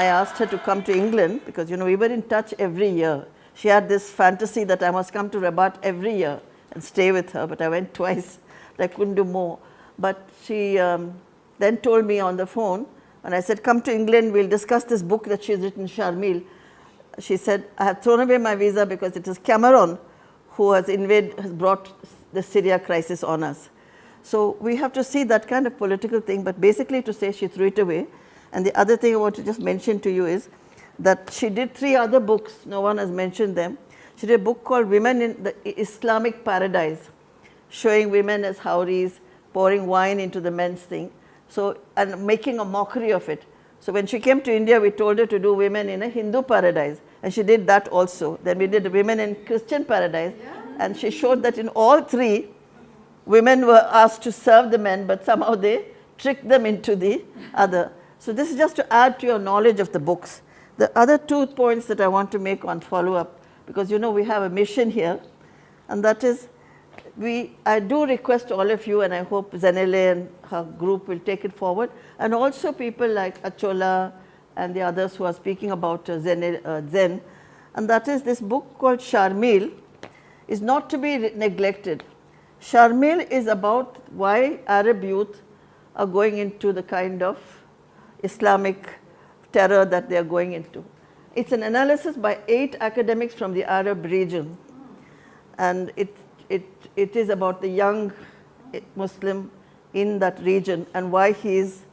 I asked her to come to England because, we were in touch every year. She had this fantasy that I must come to Rabat every year and stay with her, but I went twice. I couldn't do more. But she then told me on the phone, and I said, come to England, we'll discuss this book that she's written, Sharmil. She said, I have thrown away my visa because it is Cameron who has brought the Syria crisis on us. So we have to see that kind of political thing, but basically to say she threw it away. And the other thing I want to just mention to you is that she did 3 other books, no one has mentioned them. She did a book called Women in the Islamic Paradise, showing women as houris, pouring wine into the men's thing, and making a mockery of it. So when she came to India, we told her to do Women in a Hindu Paradise, and she did that also. Then we did Women in Christian Paradise, and she showed that in all 3, women were asked to serve the men, but somehow they tricked them into the other. So this is just to add to your knowledge of the books. The other 2 points that I want to make on follow-up, because we have a mission here, and that is, I do request all of you, and I hope Zenele and her group will take it forward, and also people like Achola and the others who are speaking about Zen, and that is this book called Sharmil is not to be neglected. Sharmil is about why Arab youth are going into the kind of Islamic terror that they are going into. It's an analysis by 8 academics from the Arab region, and it is about the young Muslim in that region and why he is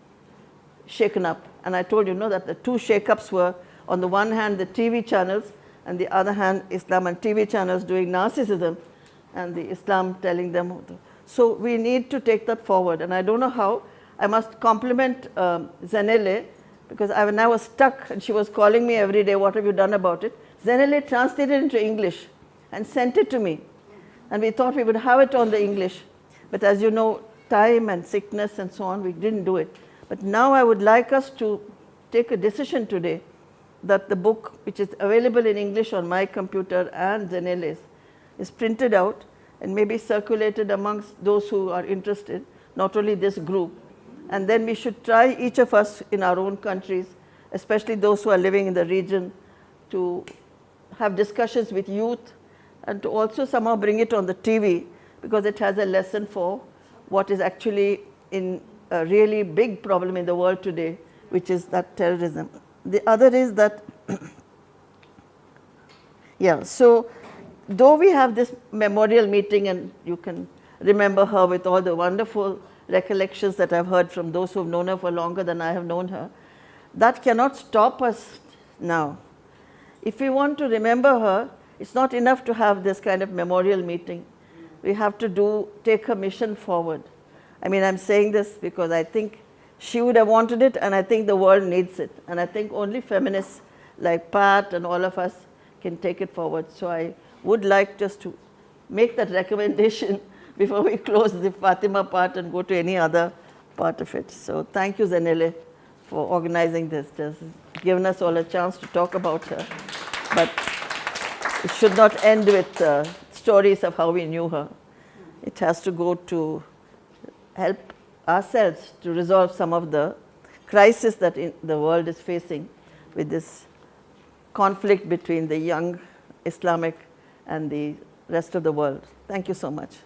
shaken up. And I told you that the 2 shake-ups were, on the one hand, the TV channels, and the other hand, Islam and TV channels doing narcissism, and the Islam telling them. So we need to take that forward, and I don't know how. I must compliment Zenele, because when I was stuck and she was calling me every day, what have you done about it? Zenele translated it into English and sent it to me. And we thought we would have it on the English. But as you know, time and sickness and so on, we didn't do it. But now I would like us to take a decision today that the book, which is available in English on my computer and Zenele's, is printed out and maybe circulated amongst those who are interested, not only this group. And then we should try, each of us in our own countries, especially those who are living in the region, to have discussions with youth and to also somehow bring it on the TV, because it has a lesson for what is actually in a really big problem in the world today, which is that terrorism. The other is that, so though we have this memorial meeting and you can remember her with all the wonderful recollections that I've heard from those who have known her for longer than I have known her, that cannot stop us now. If we want to remember her, it's not enough to have this kind of memorial meeting. We have to take her mission forward. I mean, I'm saying this because I think she would have wanted it, and I think the world needs it. And I think only feminists like Pat and all of us can take it forward. So I would like just to make that recommendation before we close the Fatima part and go to any other part of it. So thank you, Zenele, for organizing this. Just given us all a chance to talk about her. But it should not end with stories of how we knew her. It has to go to help ourselves to resolve some of the crisis that the world is facing with this conflict between the young Islamic and the rest of the world. Thank you so much.